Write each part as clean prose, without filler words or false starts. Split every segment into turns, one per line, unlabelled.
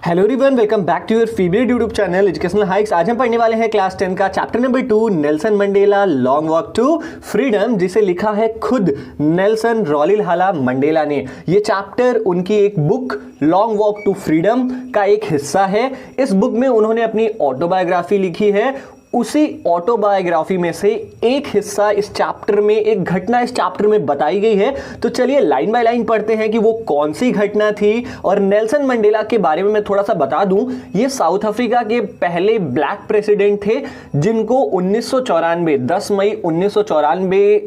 Hello everyone, welcome back to your favourite YouTube channel educational hikes. आज हम पढ़ने वाले हैं क्लास 10 का chapter number 2 Nelson Mandela long walk to freedom, जिसे लिखा है खुद नेल्सन रॉलिलहाला मंडेला ने। ये चैप्टर उनकी एक book long walk to freedom का एक हिस्सा है। इस बुक में उन्होंने अपनी ऑटोबायोग्राफी लिखी है। उसी ऑटोबायोग्राफी में से एक हिस्सा इस चैप्टर में, एक घटना इस चैप्टर में बताई गई है। तो चलिए लाइन बाय लाइन पढ़ते हैं कि वो कौन सी घटना थी। और नेल्सन मंडेला के बारे में मैं थोड़ा सा बता दूं, ये साउथ अफ्रीका के पहले ब्लैक प्रेसिडेंट थे जिनको 1994 10 मई 1994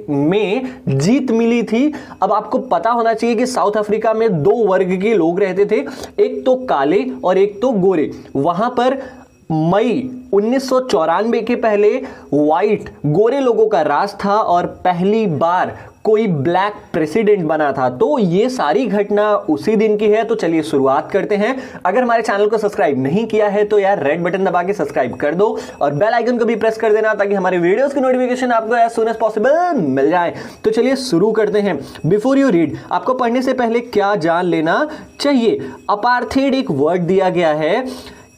में जीत मिली थी। अब आपको पता होना चाहिए कि साउथ अफ्रीका में दो वर्ग के लोग रहते थे, एक तो काले और एक तो गोरे। वहां पर मई 1994 के पहले व्हाइट गोरे लोगों का राज था और पहली बार कोई ब्लैक प्रेसिडेंट बना था। तो ये सारी घटना उसी दिन की है। तो चलिए शुरुआत करते हैं। अगर हमारे चैनल को सब्सक्राइब नहीं किया है तो यार रेड बटन दबा के सब्सक्राइब कर दो और बेल आइकन को भी प्रेस कर देना ताकि हमारे वीडियोस की नोटिफिकेशन आपको एज सून एज पॉसिबल मिल जाए। तो चलिए शुरू करते हैं। बिफोर यू रीड, आपको पढ़ने से पहले क्या जान लेना चाहिए। अपार्थेड एक वर्ड दिया गया है,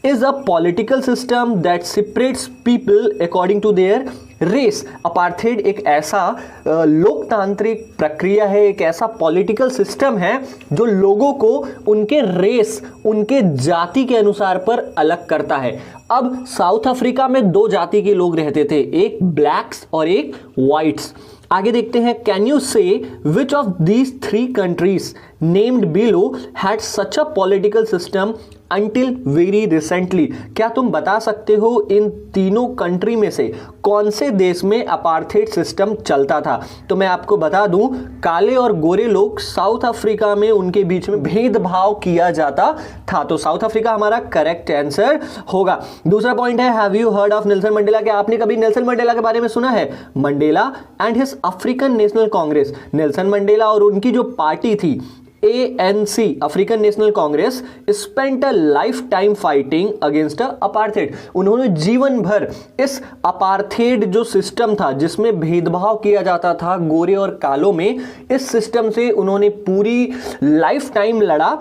is a political system that separates people according to their race। Apartheid एक ऐसा लोकतांत्रिक प्रक्रिया है, एक ऐसा पॉलिटिकल सिस्टम है जो लोगों को उनके रेस, उनके जाति के अनुसार पर अलग करता है। अब साउथ अफ्रीका में दो जाति के लोग रहते थे, एक ब्लैक्स और एक व्हाइट्स। आगे देखते हैं। कैन यू से which of these three countries named below had such a political system until very recently. क्या तुम बता सकते हो इन तीनों कंट्री में से कौन से देश में अपार्थेड सिस्टम चलता था? तो मैं आपको बता दूं, काले और गोरे लोग साउथ अफ्रीका में उनके बीच में भेदभाव किया जाता था। तो साउथ अफ्रीका हमारा करेक्ट आंसर होगा। दूसरा पॉइंट है, have you heard of Nelson Mandela. क्या आपने कभी नेल्सन मंडेला के बारे में सुना है? Mandela and his African national Congress. Nelson Mandela और उनकी जो पार्टी थी ANC African national Congress spent a life time fighting against apartheid. उन्होंने जीवन भर इस अपार्थेड जो सिस्टम था जिसमें भेदभाव किया जाता था गोरे और कालों में, इस सिस्टम से उन्होंने पूरी लाइफ टाइम लड़ा।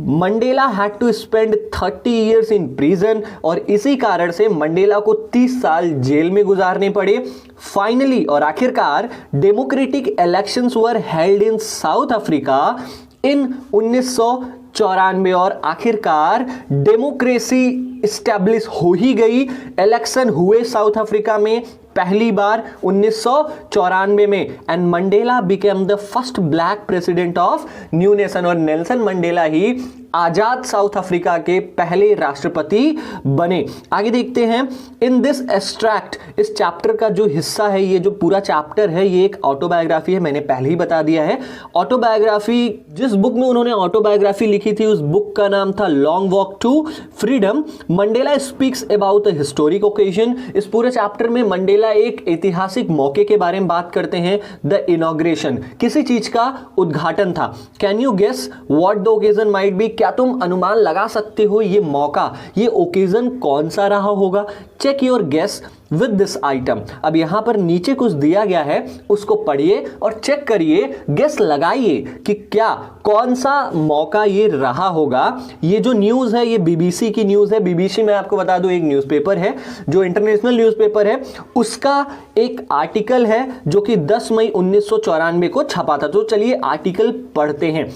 Mandela had to spend 30 years in prison और इसी कारण से मंडेला को 30 साल जेल में गुजारने पड़े। फाइनली और आखिरकार democratic elections were held in south Africa in 1994 और आखिरकार डेमोक्रेसी स्टैब्लिश हो ही गई। इलेक्शन हुए साउथ अफ्रीका में पहली बार 1994 में and Mandela became the first black president of new nation. और नेल्सन मंडेला ही आजाद साउथ अफ्रीका के पहले राष्ट्रपति बने। आगे देखते हैं। इन दिस एक्सट्रैक्ट, इस चैप्टर का जो हिस्सा है, ये जो पूरा चैप्टर है ये एक ऑटोबायोग्राफी है, मैंने पहले ही बता दिया है। ऑटोबायोग्राफी, जिस बुक में उन्होंने ऑटोबायोग्राफी लिखी थी उस बुक का नाम था long walk to freedom. Mandela speaks about a historic occasion. इस पूरे चैप्टर में मंडेला एक ऐतिहासिक मौके के बारे में बात करते हैं। द इनॉग्रेशन, किसी चीज का उद्घाटन था। Can you guess what the occasion might be. क्या तुम अनुमान लगा सकते हो ये मौका, ये ओकेजन कौन सा रहा होगा? Check your guess with this item. अब यहां पर नीचे कुछ दिया गया है, उसको पढ़िए और चेक करिए, गेस लगाइए कि क्या कौन सा मौका ये रहा होगा। ये जो न्यूज है ये बीबीसी की न्यूज है। बीबीसी में आपको बता दूं एक न्यूज़पेपर है जो इंटरनेशनल न्यूज़पेपर है, उसका एक आर्टिकल है जो कि 10 मई 1994 को छपा था। तो चलिए आर्टिकल पढ़ते हैं।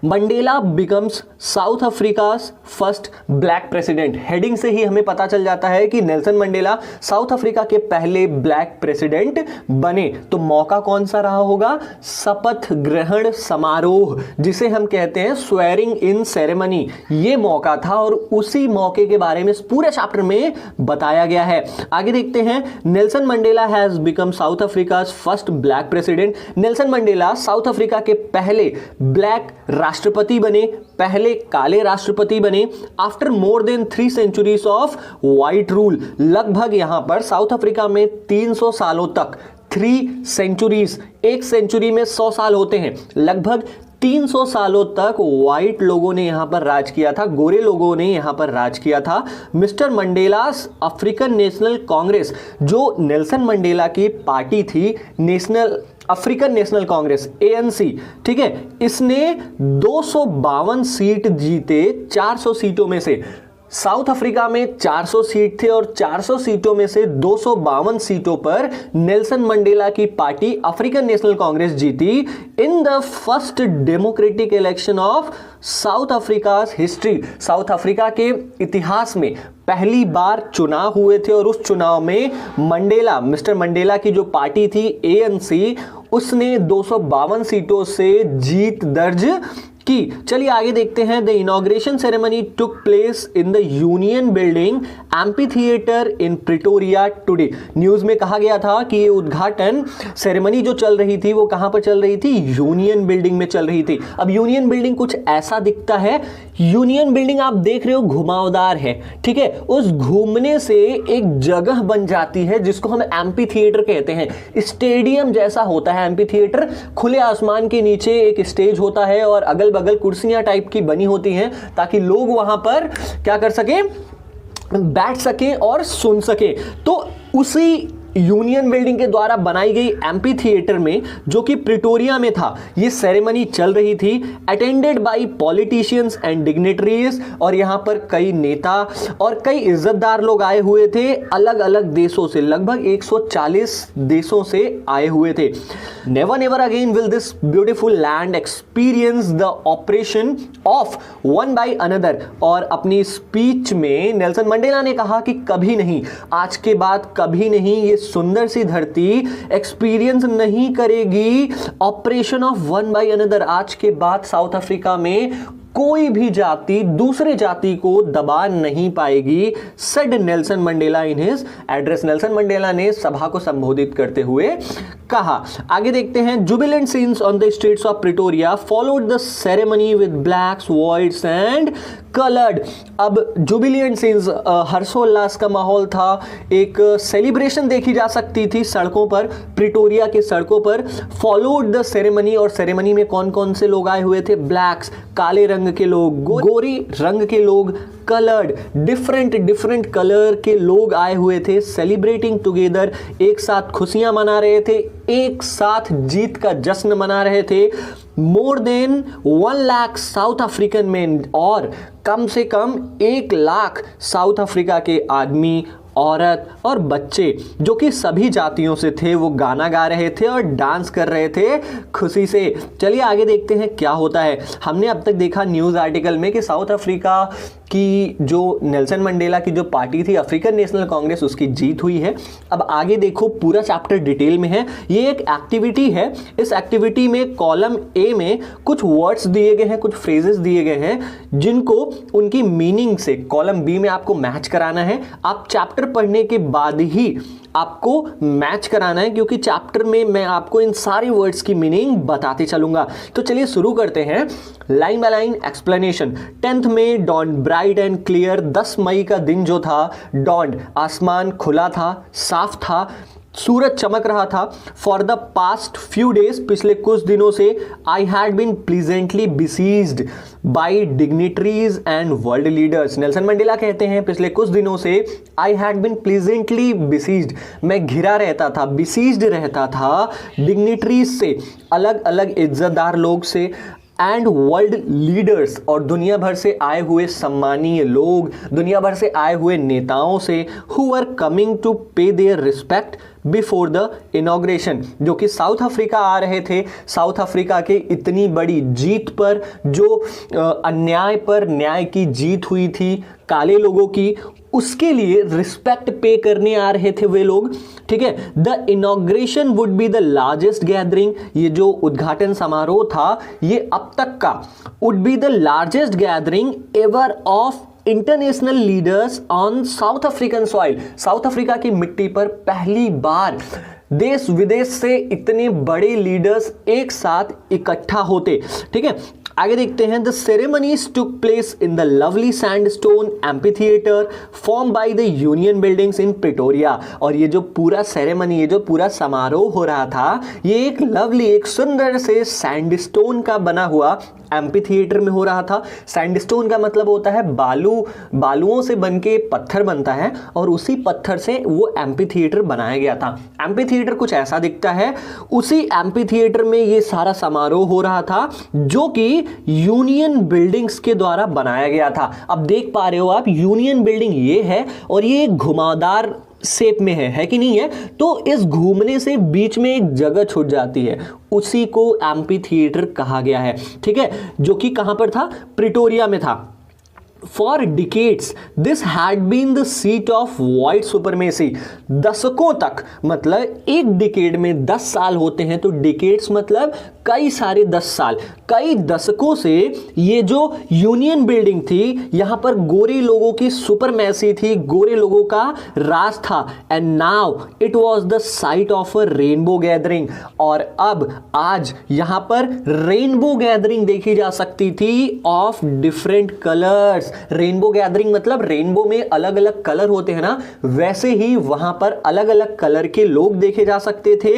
Mandela becomes South Africa's first black president. Heading से ही हमें पता चल जाता है कि नेल्सन मंडेला साउथ अफ्रीका के पहले ब्लैक प्रेसिडेंट बने। तो मौका कौन सा रहा होगा? शपथ ग्रहण समारोह, जिसे हम कहते हैं स्वेरिंग इन सेरेमनी, ये मौका था और उसी मौके के बारे में इस पूरे चैप्टर में बताया गया है। आगे देखते हैं। Nelson Mandela has become South Africa's first black president. Nelson Mandela South Africa के पहले ब्लैक राष्ट्रपति बने, पहले काले राष्ट्रपति बने। After more than 3 centuries of white rule. लगभग यहां पर साउथ अफ्रीका में 300 सालों तक, 3 सेंचुरीज, एक सेंचुरी में 100 साल होते हैं, लगभग 300 सालों तक व्हाइट लोगों ने यहां पर राज किया था, गोरे लोगों ने यहां पर राज किया था। मिस्टर मंडेलास अफ्रीकन नेशनल कांग्रेस, जो नेल्सन मंडेला की पार्टी थी, national African national Congress ANC, ठीक है, इसने 252 सीट जीते 400 सीटों में से। साउथ अफ्रीका में 400 सीट थे और 400 सीटों में से 252 सीटों पर नेल्सन मंडेला की पार्टी अफ्रीकन नेशनल कांग्रेस जीती in the first democratic election of south Africa's history. South Africa के इतिहास में पहली बार चुनाव हुए थे और उस चुनाव में मंडेला, मिस्टर मंडेला की जो पार्टी थी ANC, उसने 252 सीटों से जीत दर्ज की। चलिए आगे देखते हैं। The inauguration ceremony took place in the union building amphi theatre in Pretoria today. News में कहा गया था कि ये उद्घाटन सेरेमनी जो चल रही थी वो कहां पर चल रही थी? यूनियन बिल्डिंग में चल रही थी। अब यूनियन बिल्डिंग कुछ ऐसा दिखता है। यूनियन बिल्डिंग आप देख रहे हो घुमावदार है, ठीक है, उस घूमने से एक जगह बन जाती है जिसको हम एम्पी थिएटर कहते हैं। स्टेडियम जैसा होता है एम्पी थिएटर, खुले आसमान के नीचे एक स्टेज होता है और अगल बगल कुर्सियां टाइप की बनी होती हैं ताकि लोग वहां पर क्या कर सके, बैठ सके और सुन सके। तो उसी यूनियन बिल्डिंग के द्वारा बनाई गई एम्पी थिएटर में, जो कि प्रिटोरिया में था, ये सेरेमनी चल रही थी, attended by politicians and dignitaries. और यहां पर कई नेता और कई इज्जतदार लोग आए हुए थे अलग अलग देशों से, लगभग 140 देशों से आए हुए थे। Never never again will this beautiful land experience the operation of one by another. और अपनी स्पीच में नेल्सन मंडेला ने कहा कि कभी नहीं, आज के बाद कभी नहीं, ये सुंदर सी धरती एक्सपीरियंस नहीं करेगी operation of one by another. आज के बाद साउथ अफ्रीका में कोई भी जाति दूसरे जाति को दबा नहीं पाएगी, said Nelson Mandela in his address. Nelson Mandela ने सभा को संबोधित करते हुए कहा। आगे देखते हैं। Jubilant scenes on the streets of Pretoria followed the ceremony with blacks, whites and coloured. अब जुबिलियंट सीन्स, हर्षोल्लास का माहौल था, एक सेलिब्रेशन देखी जा सकती थी सड़कों पर, प्रिटोरिया के सड़कों पर। फॉलोड द सेरेमनी, और सेरेमनी में कौन कौन से लोग आए हुए थे? ब्लैक्स, काले रंग के लोग, गोरी रंग के लोग, कलर्ड, डिफरेंट कलर के लोग आए हुए थे, सेलिब्रेटिंग टुगेदर, एक साथ खुशियां मना रहे थे, एक साथ जीत का जश्न मना रहे थे। More than 1 lakh south African man, और कम से कम 1 लाख साउथ अफ्रीका के आदमी, औरत और बच्चे, जो कि सभी जातियों से थे, वो गाना गा रहे थे और डांस कर रहे थे खुशी से। चलिए आगे देखते हैं क्या होता है। हमने अब तक देखा न्यूज़ आर्टिकल में कि साउथ अफ्रीका की जो नेल्सन मंडेला की जो पार्टी थी अफ्रीकन नेशनल कांग्रेस, उसकी जीत हुई है। अब आगे देखो, पूरा चैप्टर डिटेल में है। ये एक एक्टिविटी है। इस एक्टिविटी में कॉलम ए में कुछ वर्ड्स दिए गए हैं, कुछ फ्रेजेस दिए गए हैं, जिनको उनकी मीनिंग से कॉलम बी में आपको मैच कराना है। आप चैप्टर पढ़ने के बाद ही आपको मैच कराना है, क्योंकि चैप्टर में मैं आपको इन सारे वर्ड्स की मीनिंग बताते चलूंगा। तो चलिए शुरू करते हैं। Line by line explanation. 10th में डॉन ब्राइट एंड क्लियर, 10 मई का दिन जो था, डॉन आसमान खुला था, साफ था, सूरज चमक रहा था। For the past few days, पिछले कुछ दिनों से, I had been pleasantly besieged by dignitaries and world leaders. Nelson Mandela कहते हैं पिछले कुछ दिनों से I had been pleasantly besieged, मैं घिरा रहता था, बिसीज्ड रहता था डिग्निटरीज से, अलग अलग इज्जतदार लोग से, एंड वर्ल्ड लीडर्स, और दुनिया भर से आए हुए सम्मानीय लोग, दुनिया भर से आए हुए नेताओं से, who are coming to pay their respect before the inauguration, जो कि साउथ अफ्रीका आ रहे थे। साउथ अफ्रीका के इतनी बड़ी जीत पर, जो अन्याय पर न्याय की जीत हुई थी काले लोगों की, उसके लिए रिस्पेक्ट पे करने आ रहे थे वे लोग, ठीक है। The inauguration would be the largest gathering, ये जो उद्घाटन समारोह था, ये अब तक का would be the largest gathering ever of international leaders on south African soil. South Africa की मिट्टी पर पहली बार देश विदेश से इतने बड़े लीडर्स एक साथ इकट्ठा होते, ठीक है। आगे देखते हैं, the ceremonies took place in the lovely sandstone amphitheatre form by the union buildings in Pretoria. और ये जो पूरा सेरेमनी, ये जो पूरा समारोह हो रहा था, ये एक लवली, एक सुंदर से सैंडस्टोन का बना हुआ एम्फीथिएटर में हो रहा था। सैंडस्टोन का मतलब होता है बालुओं से बनके पत्थर बनता है और उसी पत्थर से वो एम्फीथिएटर बनाया गया था। एम्फीथिएटर कुछ ऐसा दिखता है। उसी एम्फीथिएटर में ये सारा समारोह हो रहा था जो कि यूनियन बिल्डिंग्स के द्वारा बनाया गया था। अब देख पा रहे हो आप, यूनियन बिल्डिंग ये है और ये घुमावदार शेप में है कि नहीं है। तो इस घूमने से बीच में एक जगह छूट जाती है, उसी को एम्फीथिएटर कहा गया है। ठीक है, जो कि कहां पर था? प्रिटोरिया में था। For decades, this had been the seat of white supremacy. दशकों तक, मतलब एक डिकेड में 10 साल होते हैं, तो डिकेड्स मतलब कई सारे 10 साल, कई दशकों से ये जो यूनियन बिल्डिंग थी, यहां पर गोरे लोगों की सुपरमेसी थी, गोरे लोगों का राज था। And now it was the site of a rainbow gathering. और अब आज यहां पर रेनबो गैदरिंग देखी जा सकती थी of different colours. Rainbow gathering मतलब रेनबो में अलग अलग कलर होते हैं ना, वैसे ही वहां पर अलग अलग कलर के लोग देखे जा सकते थे।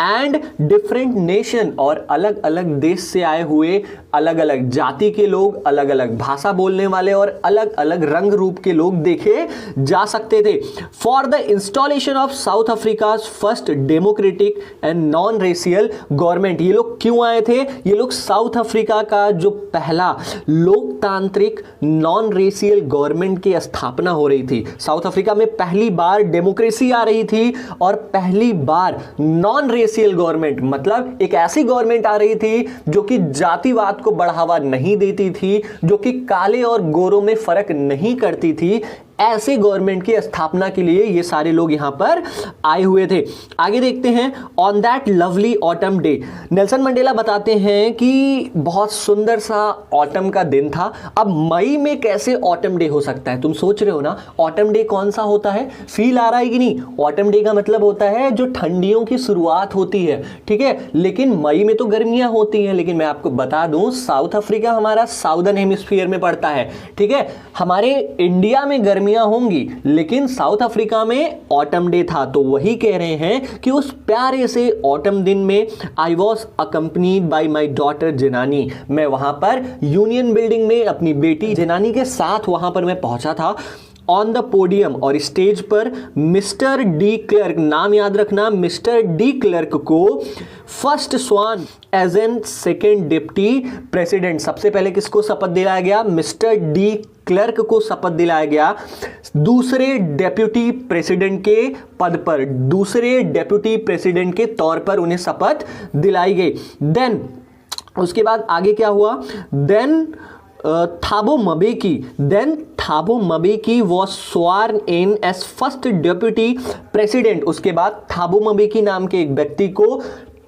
एंड डिफरेंट नेशन, और अलग अलग देश से आए हुए अलग अलग जाति के लोग, अलग अलग भाषा बोलने वाले और अलग अलग रंग रूप के लोग देखे जा सकते थे। For the installation of south Africa first democratic and non racial government. ये लोग क्यों आए थे? ये लोग साउथ अफ्रीका का जो पहला लोकतांत्रिक नॉन रेशियल गवर्नमेंट की स्थापना हो रही थी। साउथ अफ्रीका में पहली बार डेमोक्रेसी आ रही थी और पहली बार नॉन रेशियल गवर्नमेंट, मतलब एक ऐसी गवर्नमेंट आ रही थी जो कि जातिवाद को बढ़ावा नहीं देती थी, जो कि काले और गोरों में फर्क नहीं करती थी। ऐसे गवर्नमेंट की स्थापना के लिए ये सारे लोग यहां पर आए हुए थे। आगे देखते हैं, on that lovely autumn day, Nelson Mandela बताते हैं कि बहुत सुंदर सा ऑटम का दिन था। अब मई में कैसे ऑटम डे हो सकता है? तुम सोच रहे हो ना, ऑटम डे कौन सा होता है? फील आ रहा है कि नहीं? ऑटम डे का मतलब होता है जो ठंडियों की शुरुआत होती है, ठीक है। लेकिन मई में तो गर्मियां होती हैं, लेकिन मैं आपको बता दूं, साउथ अफ्रीका हमारा साउदर्न हेमिस्फीयर में पड़ता है, ठीक है। हमारे इंडिया में गर्मी होंगी, लेकिन साउथ अफ्रीका में ऑटम डे था। तो वही कह रहे हैं कि उस प्यारे से ऑटम दिन में I was accompanied by my daughter Zenani. मैं वहां पर यूनियन बिल्डिंग में अपनी बेटी जेनानी के साथ वहां पर मैं पहुंचा था। ऑन द पोडियम, और स्टेज पर मिस्टर डी क्लर्क, नाम याद रखना, मिस्टर डी क्लर्क को first sworn as an second deputy president. सबसे पहले किसको शपथ दिलाया गया? मिस्टर डी क्लर्क को शपथ दिलाया गया दूसरे डेप्यूटी प्रेसिडेंट के पद पर, दूसरे डेप्यूटी प्रेसिडेंट के तौर पर उन्हें शपथ दिलाई गई। देन उसके बाद आगे क्या हुआ? Then Thabo Mbeki was sworn in as first deputy president. उसके बाद थाबो मबेकी नाम के एक व्यक्ति को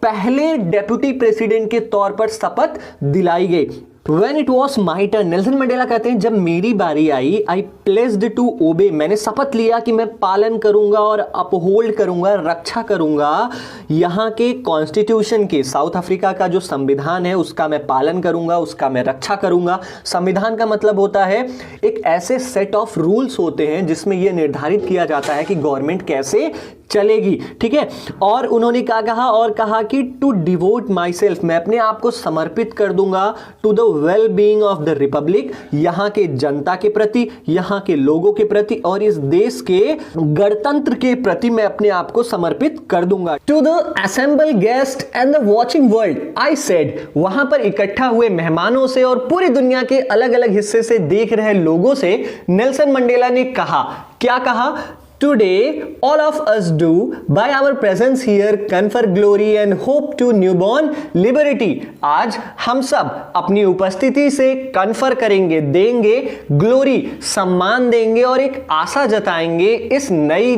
पहले डेप्यूटी प्रेसिडेंट के तौर पर शपथ दिलाई गई। When it was my turn, Nelson Mandela कहते हैं जब मेरी बारी आई, I pledged to obey, मैंने शपथ लिया कि मैं पालन करूंगा और अपहोल्ड करूंगा, रक्षा करूंगा यहाँ के कॉन्स्टिट्यूशन के, साउथ अफ्रीका का जो संविधान है उसका मैं पालन करूंगा, उसका मैं रक्षा करूंगा। संविधान का मतलब होता है एक ऐसे सेट ऑफ रूल्स होते हैं जिसमें यह निर्धारित किया जाता है कि गवर्नमेंट कैसे चलेगी, ठीक है। और उन्होंने क्या कहा? और कहा कि टू डिवोट माई सेल्फ, मैं अपने आप को समर्पित कर दूंगा to the well being of the republic, यहाँ के जनता के प्रति, यहाँ के लोगों के प्रति और इस देश के गणतंत्र के प्रति मैं अपने आप को समर्पित कर दूंगा। To the assemble guest and the watching world I said, वहां पर इकट्ठा हुए मेहमानों से और पूरी दुनिया के अलग अलग हिस्से से देख रहे लोगों से नेल्सन मंडेला ने कहा, क्या कहा? Today, all of us do, by our presence here, confer glory and hope to newborn liberty. आज हम सब अपनी उपस्थिति से कन्फर करेंगे, देंगे ग्लोरी, सम्मान देंगे और एक आशा जताएंगे इस नई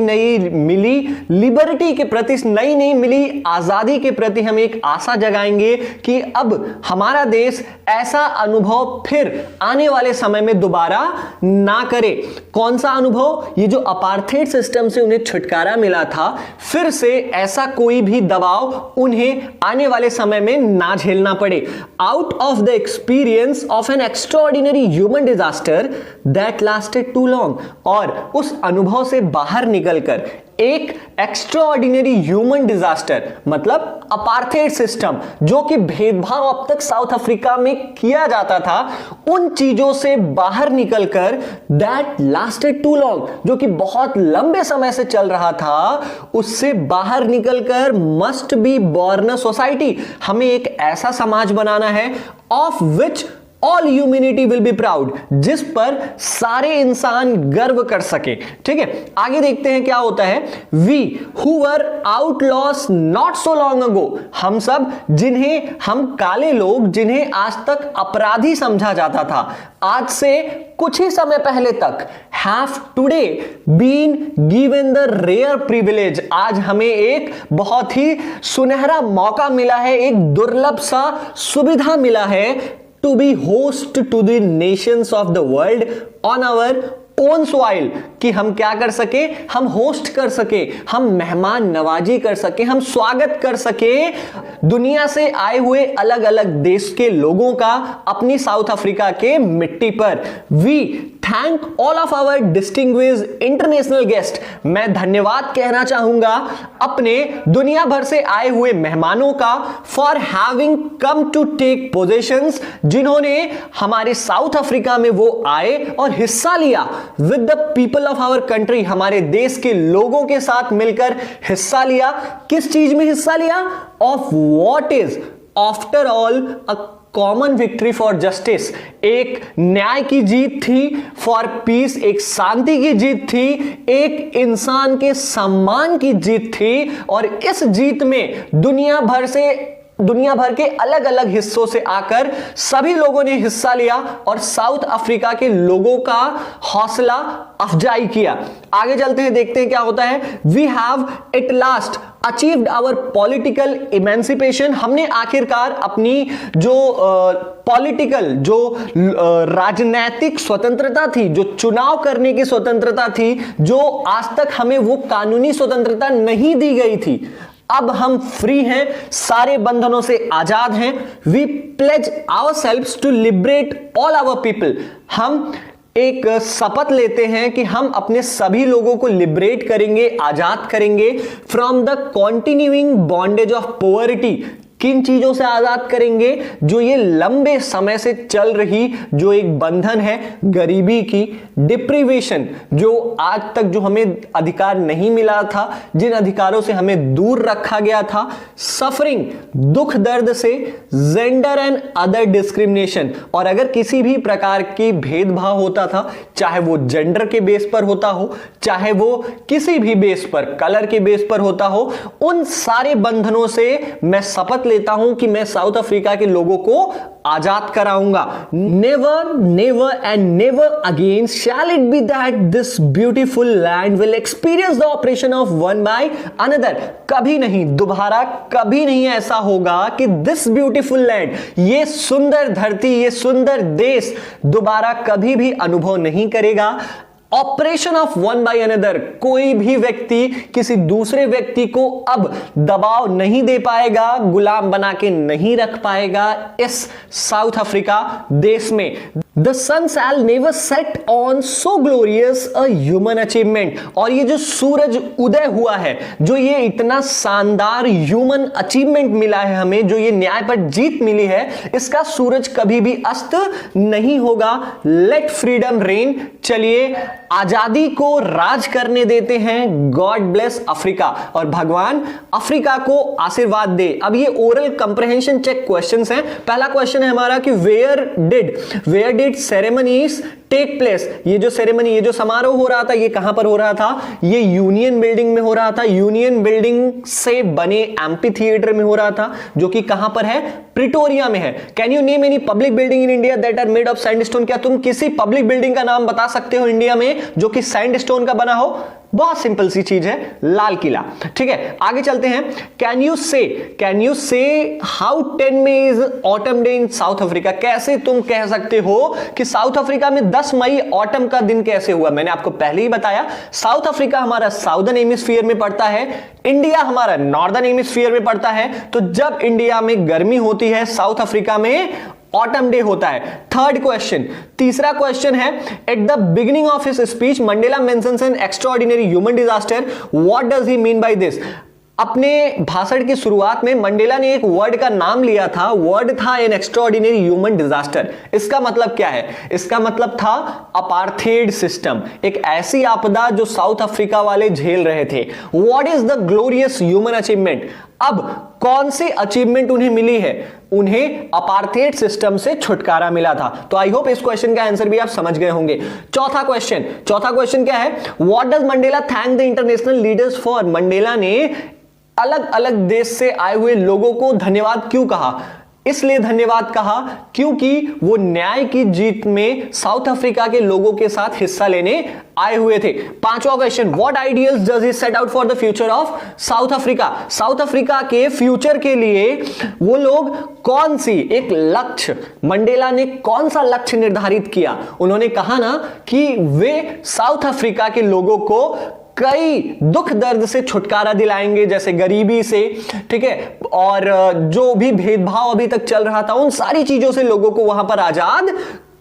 मिली लिबर्टी के प्रति, इस नई मिली आजादी के प्रति हम एक आशा जगाएंगे कि अब हमारा देश ऐसा अनुभव फिर आने वाले समय में दोबारा ना करे। कौन सा अनुभव? ये जो अपार्थेड सिस्टम से उन्हें छुटकारा मिला था, फिर से ऐसा कोई भी दबाव उन्हें आने वाले समय में ना झेलना पड़े। Out of the experience of an extraordinary human disaster that lasted too long, और उस अनुभव से बाहर निकलकर एक एक्स्ट्राऑर्डिनरी ह्यूमन डिजास्टर मतलब अपार्थेड सिस्टम, जो कि भेदभाव अब तक साउथ अफ्रीका में किया जाता था, उन चीजों से बाहर निकलकर दैट लास्टेड टू लॉन्ग, जो कि बहुत लंबे समय से चल रहा था, उससे बाहर निकलकर must be born a society, हमें एक ऐसा समाज बनाना है of which all humanity will be proud, जिस पर सारे इंसान गर्व कर सके। ठीक है, आगे देखते हैं क्या होता है। We who were outlaws not so long ago, हम सब जिन्हें हम काले लोग जिन्हें आज तक अपराधी समझा जाता था, आज से कुछ ही समय पहले तक have today been given the rare privilege, आज हमें एक बहुत ही सुनहरा मौका मिला है, एक दुर्लभ सा सुविधा मिला है to be host to the nations of the world on our own soil, कि हम क्या कर सके, हम होस्ट कर सके, हम मेहमान नवाजी कर सके, हम स्वागत कर सके दुनिया से आए हुए अलग अलग देश के लोगों का अपनी साउथ अफ्रीका के मिट्टी पर। We thank all of our distinguished international guest, मैं धन्यवाद कहना चाहूंगा अपने दुनिया भर से आए हुए मेहमानों का, for having come to take positions, जिन्होंने हमारे साउथ अफ्रीका में वो आए और हिस्सा लिया with the people of our country, हमारे देश के लोगों के साथ मिलकर हिस्सा लिया। किस चीज में हिस्सा लिया? Of what is after all a common victory for justice, एक न्याय की जीत थी, फॉर पीस एक शांति की जीत थी, एक इंसान के सम्मान की जीत थी, और इस जीत में दुनिया भर के अलग अलग हिस्सों से आकर सभी लोगों ने हिस्सा लिया और साउथ अफ्रीका के लोगों का हौसला अफजाई किया। आगे चलते हैं, देखते हैं क्या होता है। We have at last achieved our political emancipation, हमने आखिरकार अपनी जो पॉलिटिकल जो राजनैतिक स्वतंत्रता थी, जो चुनाव करने की स्वतंत्रता थी, जो आज तक हमें वो कानूनी स्वतंत्रता नहीं दी गई थी, अब हम फ्री हैं, सारे बंधनों से आजाद हैं। We pledge ourselves to liberate all our people, हम एक शपथ लेते हैं कि हम अपने सभी लोगों को लिबरेट करेंगे, आजाद करेंगे from the continuing bondage of poverty. किन चीजों से आजाद करेंगे? जो ये लंबे समय से चल रही जो एक बंधन है गरीबी की, डिप्रीवेशन, जो आज तक जो हमें अधिकार नहीं मिला था, जिन अधिकारों से हमें दूर रखा गया था, सफरिंग दुख दर्द से, जेंडर एंड अदर डिस्क्रिमिनेशन, और अगर किसी भी प्रकार की भेदभाव होता था, चाहे वो जेंडर के बेस पर होता हो, चाहे वो किसी भी बेस पर, कलर के बेस पर होता हो, उन सारे बंधनों से मैं शपथ लेता हूं कि मैं साउथ अफ्रीका के लोगों को आजाद कराऊंगा। Never never and never again shall it be that this beautiful land will experience the operation of one by another, कभी नहीं, दोबारा कभी नहीं ऐसा होगा कि दिस ब्यूटीफुल लैंड, ये सुंदर धरती, ये सुंदर देश दोबारा कभी भी अनुभव नहीं करेगा operation of one by another. कोई भी व्यक्ति किसी दूसरे व्यक्ति को अब दबाव नहीं दे पाएगा, गुलाम बना के नहीं रख पाएगा इस साउथ अफ्रीका देश में। The sun shall never set on so glorious a human achievement, और ये जो सूरज उदय हुआ है, जो ये इतना शानदार ह्यूमन अचीवमेंट मिला है हमें, जो ये न्याय पर जीत मिली है, इसका सूरज कभी भी अस्त नहीं होगा। लेट फ्रीडम रेन, चलिए आजादी को राज करने देते हैं। गॉड ब्लेस अफ्रीका, और भगवान अफ्रीका को आशीर्वाद दे। अब ये ओरल कंप्रहेंशन चेक क्वेश्चंस हैं। पहला क्वेश्चन है हमारा कि where did ceremonies take place, ये जो सेरेमनी, ये जो समारोह हो रहा था, ये कहां पर हो रहा था? ये यूनियन बिल्डिंग में हो रहा था। यूनियन बिल्डिंग से बने एम्पी थिएटर में हो रहा था, जो कि कहां पर है? प्रिटोरिया में है। Can you name any public building in India that are made of sandstone? क्या तुम किसी पब्लिक बिल्डिंग का नाम बता सकते हो इंडिया में जो कि सैंडस्टोन का बना हो? बहुत सिंपल सी चीज है, लाल किला। ठीक है, आगे चलते हैं। कैन यू से how 10 May is autumn day in south Africa? कैसे तुम कह सकते हो कि साउथ अफ्रीका में 10 10 मई ऑटम का दिन कैसे हुआ? मैंने आपको पहले ही बताया, साउथ अफ्रीका हमारा साउदर्न हेमिस्फीयर में पड़ता है, इंडिया हमारा नॉर्दर्न हेमिस्फीयर में पड़ता है। तो जब इंडिया में गर्मी होती है, साउथ अफ्रीका में ऑटम डे होता है। थर्ड क्वेश्चन, तीसरा क्वेश्चन है, at the beginning of his speech Mandela mentions N extraordinary human disaster, what does he mean by this? अपने भाषण की शुरुआत में मंडेला ने एक वर्ड का नाम लिया था, वर्ड था एन एक्स्ट्राऑर्डिनरी ह्यूमन डिजास्टर। इसका मतलब क्या है? इसका मतलब था अपार्थेड सिस्टम, एक ऐसी आपदा जो साउथ अफ्रीका वाले झेल रहे थे। What is the glorious human achievement? अब कौन सी अचीवमेंट उन्हें मिली है? उन्हें अपार्थेड सिस्टम से छुटकारा मिला था। तो आई होप इस क्वेश्चन का आंसर भी आप समझ गए होंगे। चौथा क्वेश्चन क्या है? What does Mandela thank the international leaders for? Mandela ने अलग अलग देश से आए हुए लोगों को धन्यवाद क्यों कहा? इसलिए धन्यवाद कहा क्योंकि वो न्याय की जीत में साउथ अफ्रीका के लोगों के साथ हिस्सा लेने आए हुए थे। पांचवा question, what ideals does he set out for the future of south Africa? South Africa के फ्यूचर के लिए वो लोग कौन सी एक लक्ष्य, मंडेला ने कौन सा लक्ष्य निर्धारित किया? उन्होंने कहा ना कि वे साउथ अफ्रीका के लोगों को कई दुख दर्द से छुटकारा दिलाएंगे, जैसे गरीबी से, ठीक है, और जो भी भेदभाव अभी तक चल रहा था उन सारी चीजों से लोगों को वहां पर आजाद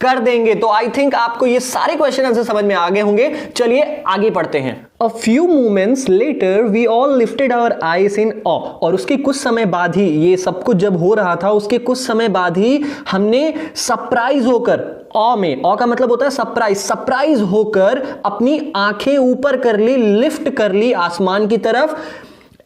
कर देंगे। तो आई थिंक आपको ये सारे क्वेश्चन आंसर समझ में आ गए होंगे। चलिए आगे पढ़ते हैं। A few moments later, we all lifted our eyes in awe. और उसके कुछ समय बाद ही, ये सब कुछ जब हो रहा था उसके कुछ समय बाद ही हमने सरप्राइज होकर, ऑ में, ऑ का मतलब होता है सरप्राइज होकर अपनी आंखें ऊपर कर ली, लिफ्ट कर ली आसमान की तरफ,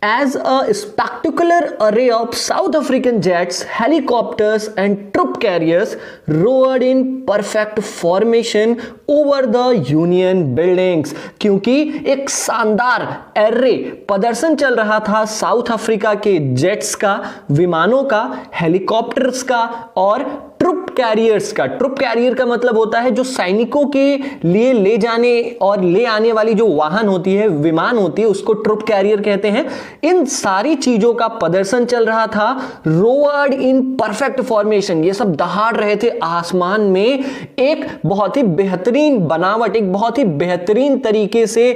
as a spectacular array of South African jets, helicopters and troop carriers roared in perfect formation over the Union buildings. क्योंकि एक शानदार array प्रदर्शन चल रहा था साउथ अफ्रीका के जेट्स का, विमानों का, हेलीकॉप्टर्स का और ट्रुप कैरियर्स का। ट्रुप कैरियर का मतलब होता है जो सैनिकों के लिए ले जाने और ले आने वाली जो वाहन होती है, विमान होती है, उसको ट्रुप कैरियर कहते हैं। इन सारी चीजों का प्रदर्शन चल रहा था, रोअर्ड इन परफेक्ट फॉर्मेशन, ये सब दहाड़ रहे थे आसमान में, एक बहुत ही बेहतरीन बनावट, एक बहुत ही बेहतरीन तरीके से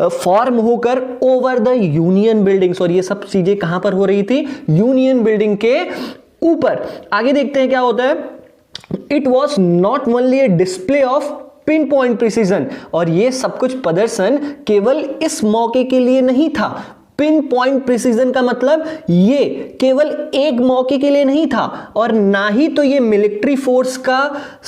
फॉर्म होकर ओवर द यूनियन बिल्डिंग्स। और ये सब चीजें कहां पर हो रही थी? यूनियन बिल्डिंग के ऊपर। आगे देखते हैं क्या होता है। It was not only A display of pin point precision, और ये सब कुछ प्रदर्शन केवल इस मौके के लिए नहीं था। पिन पॉइंट प्रिसीजन का मतलब ये केवल एक मौके के लिए नहीं था, और ना ही तो ये मिलिट्री फोर्स का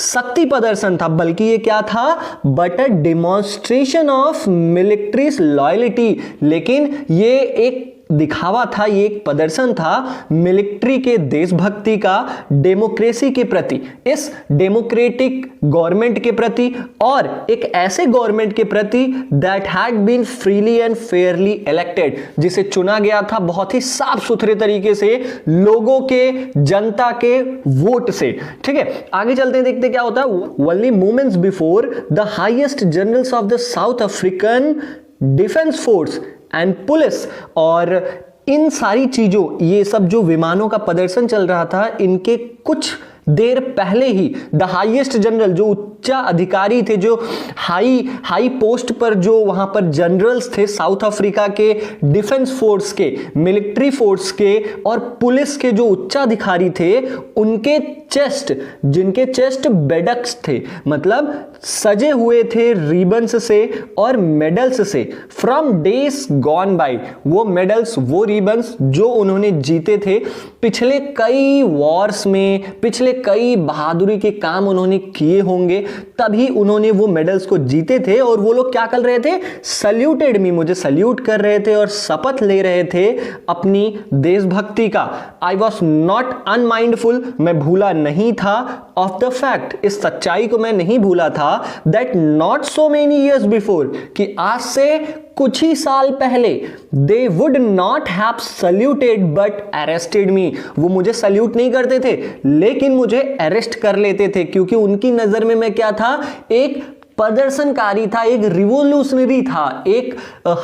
शक्ति प्रदर्शन था, बल्कि ये क्या था? But a demonstration of military loyalty. लेकिन ये एक दिखावा था, ये एक प्रदर्शन था मिलिट्री के देशभक्ति का, डेमोक्रेसी के प्रति, इस डेमोक्रेटिक गवर्नमेंट के प्रति, और एक ऐसे गवर्नमेंट के प्रति that had been freely and fairly elected, जिसे चुना गया था बहुत ही साफ सुथरे तरीके से लोगों के, जनता के वोट से। ठीक है, आगे चलते हैं, देखते क्या होता है। Only moments before the highest generals of the south African defence force and police, और इन सारी चीजों, ये सब जो विमानों का प्रदर्शन चल रहा था, इनके कुछ देर पहले ही द हाईएस्ट जनरल, जो उच्च अधिकारी थे, जो हाई पोस्ट पर जो वहां पर जनरल्स थे साउथ अफ्रीका के डिफेंस फोर्स के, मिलिट्री फोर्स के और पुलिस के जो उच्चाधिकारी थे, उनके चेस्ट, जिनके चेस्ट बेडक्स थे, मतलब सजे हुए थे रिबन्स से और मेडल्स से, फ्रॉम डेज गॉन बाय। वो मेडल्स, वो रिबन्स जो उन्होंने जीते थे पिछले कई वॉर्स में, पिछले कई बहादुरी के काम उन्होंने किए होंगे, तभी उन्होंने वो मेडल्स को जीते थे। और वो लोग क्या कर रहे थे? सल्यूटेड मी, मुझे सल्यूट कर रहे थे और शपथ ले रहे थे अपनी देशभक्ति का। आई वॉज नॉट अनमाइंडफुल, मैं भूला नहीं था, ऑफ द फैक्ट, इस सच्चाई को मैं नहीं भूला था, that not so many years before, कि आज से कुछ ही साल पहले, they would not have saluted but arrested me, वो मुझे सल्यूट नहीं करते थे लेकिन मुझे अरेस्ट कर लेते थे, क्योंकि उनकी नजर में मैं क्या था? एक प्रदर्शनकारी था, एक रिवोल्यूशनरी था, एक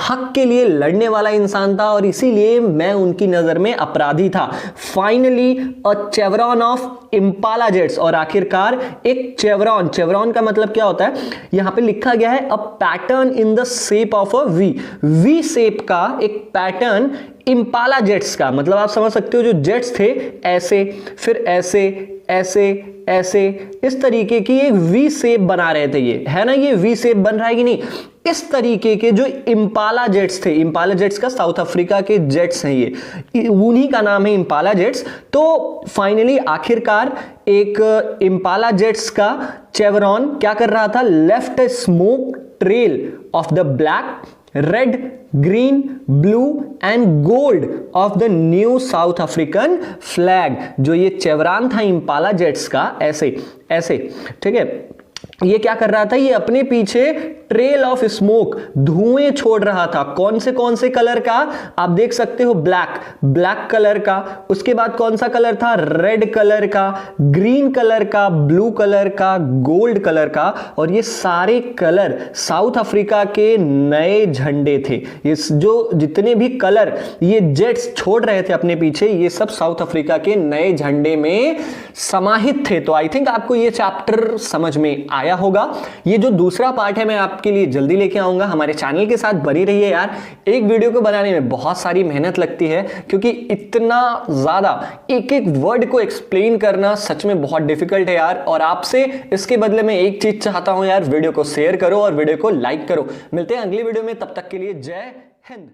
हक के लिए लड़ने वाला इंसान था और इसीलिए मैं उनकी नजर में अपराधी था। Finally a chevron of Impala jets, और आखिरकार एक चेवरॉन, चेवरॉन का मतलब क्या होता है, यहां पे लिखा गया है a pattern in the shape of a V, V shape का एक पैटर्न इंपाला जेट्स का, मतलब आप समझ सकते हो जो जेट्स थे ऐसे, फिर ऐसे ऐसे ऐसे, इस तरीके की एक वी शेप बना रहे थे, ये है ना, ये वी शेप बन रहा है कि नहीं, इस तरीके के जो इंपाला जेट्स थे, इंपाला जेट्स का साउथ अफ्रीका के जेट्स हैं ये, उन्हीं का नाम है इंपाला जेट्स। तो फाइनली आखिरकार एक इंपाला जेट्स का चेवरॉन क्या कर रहा था, left A smoke trail of the black, red, green, blue and gold of the new south African flag. जो ये चेवरॉन था इंपाला जेट्स का, ऐसे ऐसे, ठीक है, ये क्या कर रहा था, ये अपने पीछे ट्रेल ऑफ स्मोक, धुएं छोड़ रहा था। कौन से कलर का, आप देख सकते हो, ब्लैक, ब्लैक कलर का, उसके बाद कौन सा कलर था, रेड कलर का, ग्रीन कलर का, ब्लू कलर का, गोल्ड कलर का, और ये सारे कलर साउथ अफ्रीका के नए झंडे थे। ये जो जितने भी कलर ये जेट्स छोड़ रहे थे अपने पीछे, ये सब साउथ अफ्रीका के नए झंडे में समाहित थे। तो आई थिंक आपको ये चैप्टर समझ में आया होगा। ये जो दूसरा पार्ट है मैं आपके लिए जल्दी लेके आऊंगा। हमारे चैनल के साथ बनी रहिए यार, एक वीडियो को बनाने में बहुत सारी मेहनत लगती है, क्योंकि इतना ज्यादा एक एक वर्ड को एक्सप्लेन करना सच में बहुत डिफिकल्ट है यार। और आपसे इसके बदले में एक चीज चाहता हूं यार, वीडियो को शेयर करो और वीडियो को लाइक करो। मिलते हैं अगली वीडियो में, तब तक के लिए जय हिंद।